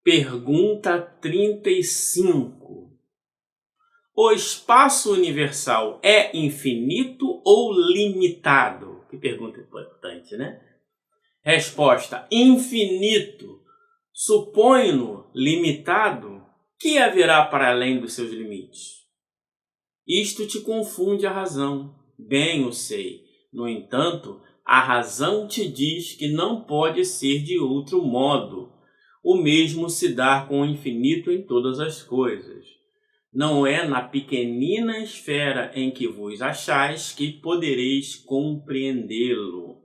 Pergunta 35. O espaço universal é infinito ou limitado? Que pergunta importante, né? Resposta: infinito. Suponho limitado, que haverá para além dos seus limites? Isto te confunde a razão, bem o sei. No entanto, a razão te diz que não pode ser de outro modo. O mesmo se dá com o infinito em todas as coisas. Não é na pequenina esfera em que vos achais que podereis compreendê-lo.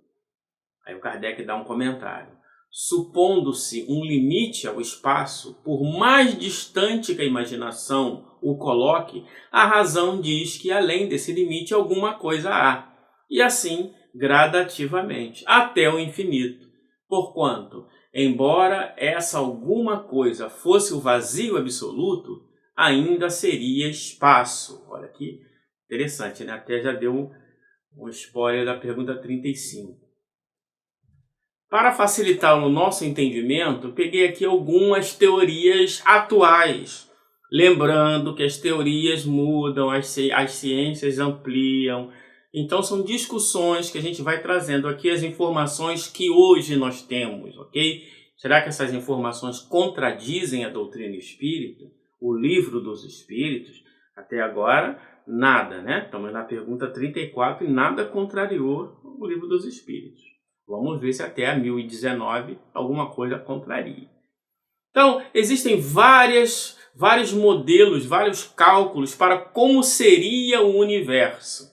Aí o Kardec dá um comentário. Supondo-se um limite ao espaço, por mais distante que a imaginação o coloque, a razão diz que além desse limite alguma coisa há. E assim, gradativamente, até o infinito. Porquanto, embora essa alguma coisa fosse o vazio absoluto, ainda seria espaço. Olha que interessante, né? Até já deu um spoiler da pergunta 35. Para facilitar o nosso entendimento, peguei aqui algumas teorias atuais. Lembrando que as teorias mudam, as ciências ampliam. Então são discussões que a gente vai trazendo aqui, as informações que hoje nós temos, ok? Será que essas informações contradizem a doutrina espírita? O livro dos espíritos? Até agora, nada, né? Estamos na pergunta 34 e nada contrariou o livro dos espíritos. Vamos ver se até a 1019 alguma coisa contraria. Então, existem vários modelos, vários cálculos para como seria o universo.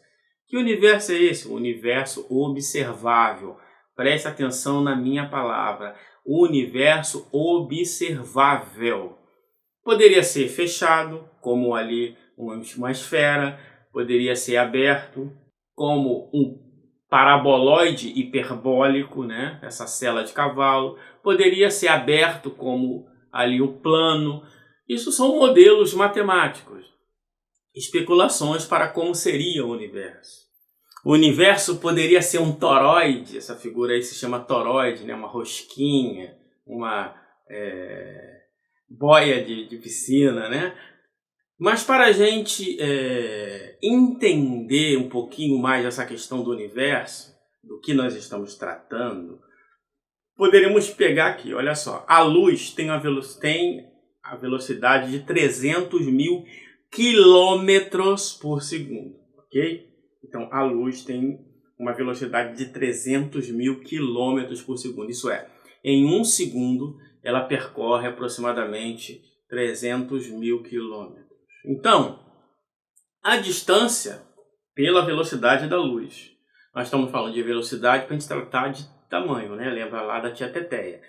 Que universo é esse? O universo observável. Preste atenção na minha palavra. O universo observável. Poderia ser fechado, como ali uma esfera. Poderia ser aberto, como um paraboloide hiperbólico, né? Essa sela de cavalo. Poderia ser aberto como ali o plano. Isso são modelos matemáticos. Especulações para como seria o universo. O universo poderia ser um toroide. Essa figura aí se chama toroide, né? Uma rosquinha, uma boia de piscina, né? Mas para a gente entender um pouquinho mais essa questão do universo, do que nós estamos tratando, poderíamos pegar aqui, olha só. A luz tem a velocidade de 300 mil quilômetros por segundo, ok? Então a luz tem uma velocidade de 300 mil quilômetros por segundo. Isso é, em um segundo ela percorre aproximadamente 300 mil quilômetros. Então, a distância pela velocidade da luz. Nós estamos falando de velocidade para a gente tratar de tamanho, né? Lembra lá da tia Teteia.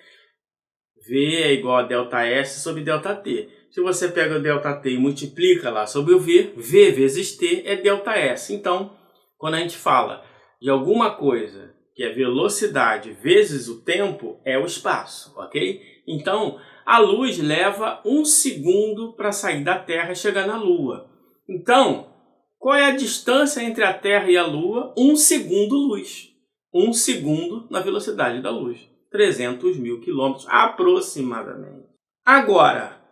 V é igual a ΔS sobre ΔT. Se você pega o ΔT e multiplica lá sobre o V, V vezes T é ΔS. Então, quando a gente fala de alguma coisa que é velocidade vezes o tempo, é o espaço, ok? Então, a luz leva 1 segundo para sair da Terra e chegar na Lua. Então, qual é a distância entre a Terra e a Lua? 1 segundo luz. 1 segundo na velocidade da luz. 300 mil quilômetros aproximadamente. Agora,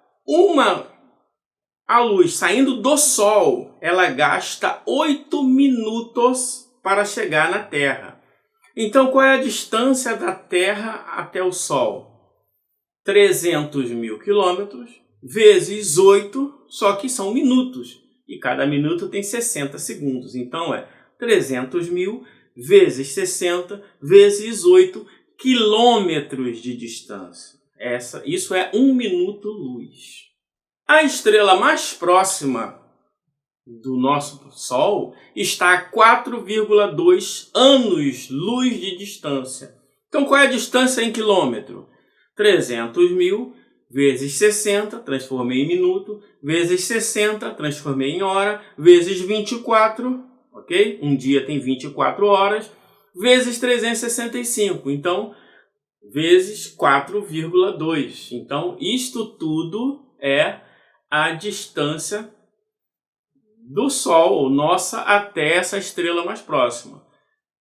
a luz saindo do Sol, ela gasta 8 minutos para chegar na Terra. Então, qual é a distância da Terra até o Sol? 300 mil quilômetros vezes 8, só que são minutos. E cada minuto tem 60 segundos. Então, é 300 mil vezes 60 vezes 8 quilômetros de distância. Isso é 1 minuto luz. A estrela mais próxima do nosso Sol está a 4,2 anos-luz de distância. Então, qual é a distância em quilômetro? 300 mil vezes 60, transformei em minuto, vezes 60, transformei em hora, vezes 24, ok? Um dia tem 24 horas, vezes 365. Então, vezes 4,2. Então, isto tudo é a distância do Sol, nossa, até essa estrela mais próxima.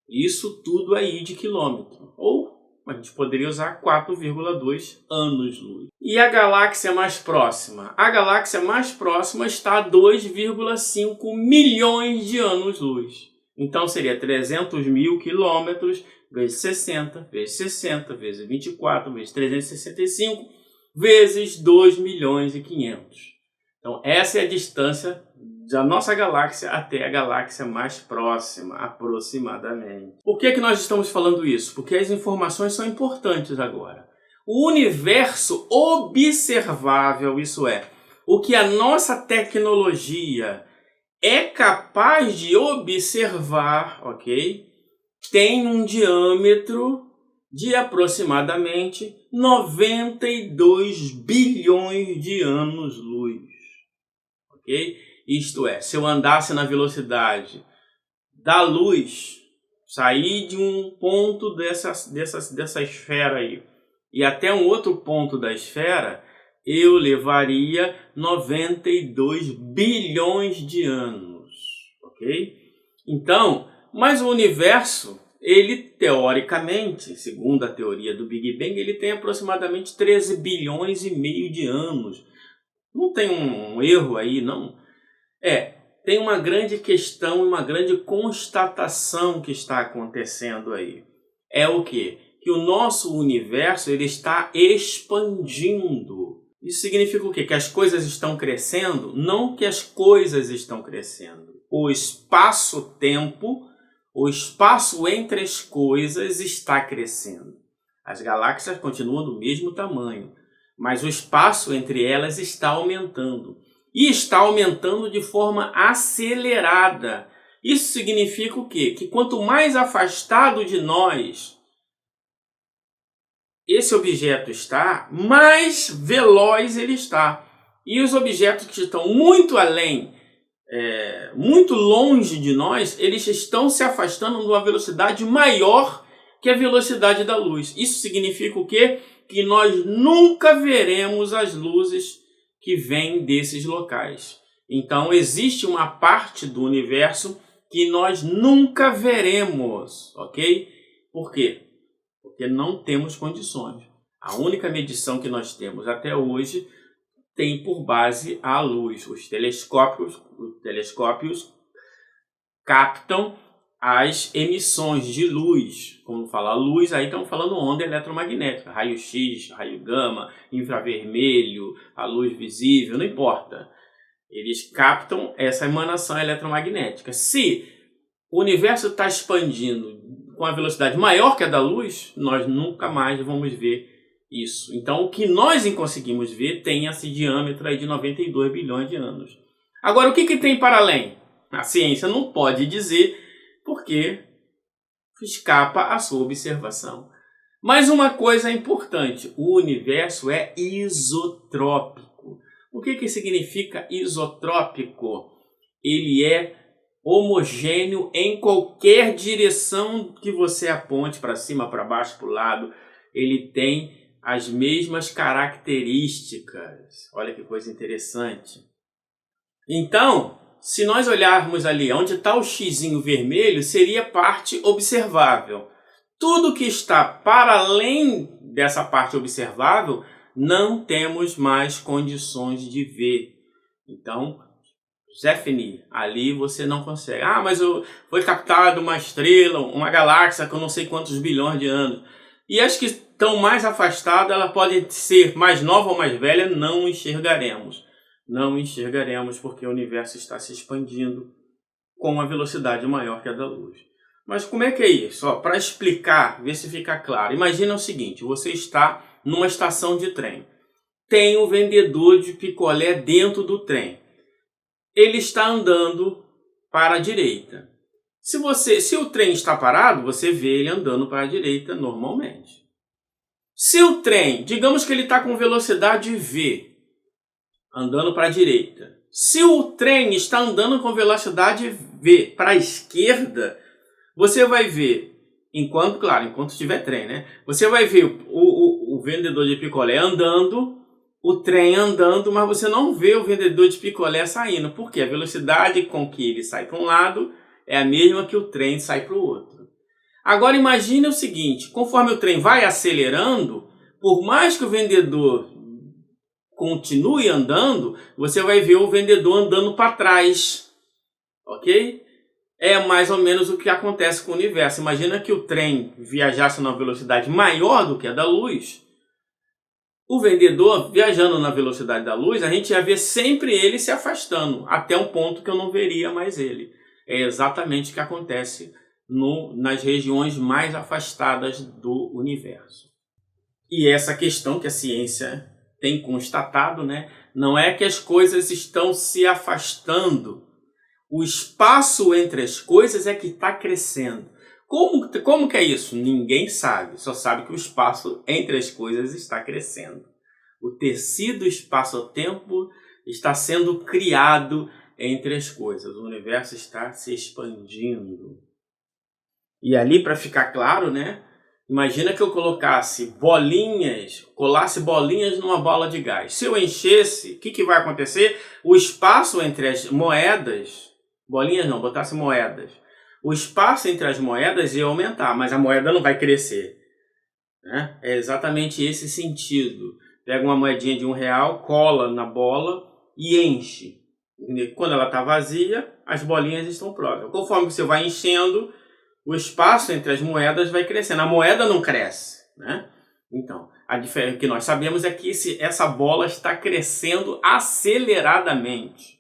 Isso tudo aí de quilômetro. Ou A gente poderia usar 4,2 anos-luz. E a galáxia mais próxima? A galáxia mais próxima está a 2,5 milhões de anos-luz. Então seria 300 mil quilômetros vezes 60, vezes 60, vezes 24, vezes 365, vezes 2 milhões e 500. Então essa é a distância da nossa galáxia até a galáxia mais próxima, aproximadamente. Por que nós estamos falando isso? Porque as informações são importantes agora. O universo observável, isso é, o que a nossa tecnologia é capaz de observar, ok? Tem um diâmetro de aproximadamente 92 bilhões de anos-luz, ok? Isto é, se eu andasse na velocidade da luz, sair de um ponto dessa esfera aí e até um outro ponto da esfera, eu levaria 92 bilhões de anos, ok? Então, mas o universo, ele teoricamente, segundo a teoria do Big Bang, ele tem aproximadamente 13 bilhões e meio de anos. Não tem um erro aí, não? Tem uma grande questão, uma grande constatação que está acontecendo aí. É o quê? Que o nosso universo ele está expandindo. Isso significa o quê? Que as coisas estão crescendo? Não que as coisas estão crescendo. O espaço-tempo, o espaço entre as coisas está crescendo. As galáxias continuam do mesmo tamanho, mas o espaço entre elas está aumentando. E está aumentando de forma acelerada. Isso significa o quê? Que quanto mais afastado de nós esse objeto está, mais veloz ele está. E os objetos que estão muito além, muito longe de nós, eles estão se afastando numa velocidade maior que a velocidade da luz. Isso significa o quê? Que nós nunca veremos as luzes que vêm desses locais. Então existe uma parte do universo que nós nunca veremos, ok? Por quê? Porque não temos condições. A única medição que nós temos até hoje tem por base a luz. Os telescópios captam as emissões de luz. Como falar luz, aí estamos falando onda eletromagnética, raio-x, raio gama, infravermelho, a luz visível, não importa. Eles captam essa emanação eletromagnética. Se o universo está expandindo com a velocidade maior que a da luz, nós nunca mais vamos ver isso. Então, o que nós conseguimos ver tem esse diâmetro aí de 92 bilhões de anos. Agora, o que tem para além? A ciência não pode dizer, porque escapa à sua observação. Mas uma coisa importante, o universo é isotrópico. O que significa isotrópico? Ele é homogêneo em qualquer direção que você aponte, para cima, para baixo, para o lado. Ele tem as mesmas características. Olha que coisa interessante. Então, se nós olharmos ali onde está o xizinho vermelho, seria parte observável. Tudo que está para além dessa parte observável, não temos mais condições de ver. Então, Zephany, ali você não consegue. Ah, mas foi captada uma estrela, uma galáxia com não sei quantos bilhões de anos. E as que estão mais afastadas, ela pode ser mais nova ou mais velha, não enxergaremos. Não enxergaremos porque o universo está se expandindo com uma velocidade maior que a da luz. Mas como é que é isso? Para explicar, ver se fica claro. Imagina o seguinte, você está numa estação de trem. Tem um vendedor de picolé dentro do trem. Ele está andando para a direita. Se o trem está parado, você vê ele andando para a direita normalmente. Se o trem, digamos que ele está com velocidade V, andando para a direita. Se o trem está andando com velocidade V para a esquerda, você vai ver, enquanto estiver trem, né? Você vai ver o vendedor de picolé andando, o trem andando, mas você não vê o vendedor de picolé saindo. Por quê? A velocidade com que ele sai para um lado é a mesma que o trem sai para o outro. Agora imagine o seguinte, conforme o trem vai acelerando, por mais que o vendedor continue andando, você vai ver o vendedor andando para trás, ok? É mais ou menos o que acontece com o universo. Imagina que o trem viajasse numa velocidade maior do que a da luz. O vendedor viajando na velocidade da luz, a gente ia ver sempre ele se afastando, até um ponto que eu não veria mais ele. É exatamente o que acontece nas regiões mais afastadas do universo. E essa questão que a ciência tem constatado, né? Não é que as coisas estão se afastando. O espaço entre as coisas é que está crescendo. Como que é isso? Ninguém sabe. Só sabe que o espaço entre as coisas está crescendo. O tecido espaço-tempo está sendo criado entre as coisas. O universo está se expandindo. E ali, para ficar claro, né? Imagina que eu colasse bolinhas numa bola de gás. Se eu enchesse, o que vai acontecer? O espaço entre as moedas, bolinhas não, botasse moedas. O espaço entre as moedas ia aumentar, mas a moeda não vai crescer. Né? É exatamente esse sentido. Pega uma moedinha de R$1, cola na bola e enche. Quando ela está vazia, as bolinhas estão próximas. Conforme você vai enchendo, o espaço entre as moedas vai crescendo. A moeda não cresce, né? Então, a diferença que nós sabemos é que essa bola está crescendo aceleradamente.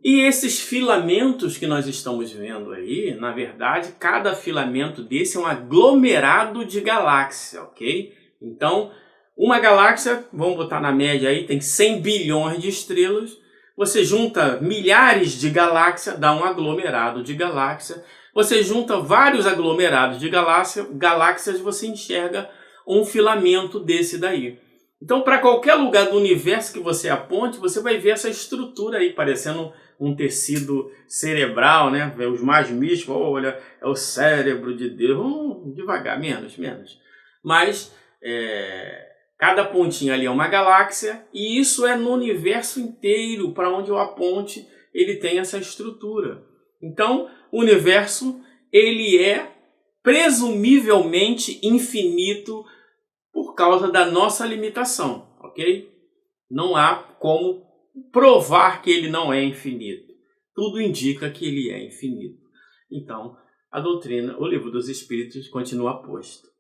E esses filamentos que nós estamos vendo aí, na verdade, cada filamento desse é um aglomerado de galáxia, ok? Então, uma galáxia, vamos botar na média aí, tem 100 bilhões de estrelas. Você junta milhares de galáxias, dá um aglomerado de galáxia. Você junta vários aglomerados de galáxias, você enxerga um filamento desse daí. Então, para qualquer lugar do universo que você aponte, você vai ver essa estrutura aí, parecendo um tecido cerebral, né? Os mais místicos, olha, é o cérebro de Deus. Devagar, menos. Mas, cada pontinho ali é uma galáxia, e isso é no universo inteiro, para onde eu aponte, ele tem essa estrutura. Então, o universo, ele é presumivelmente infinito por causa da nossa limitação, ok? Não há como provar que ele não é infinito. Tudo indica que ele é infinito. Então, a doutrina, o Livro dos Espíritos, continua posto.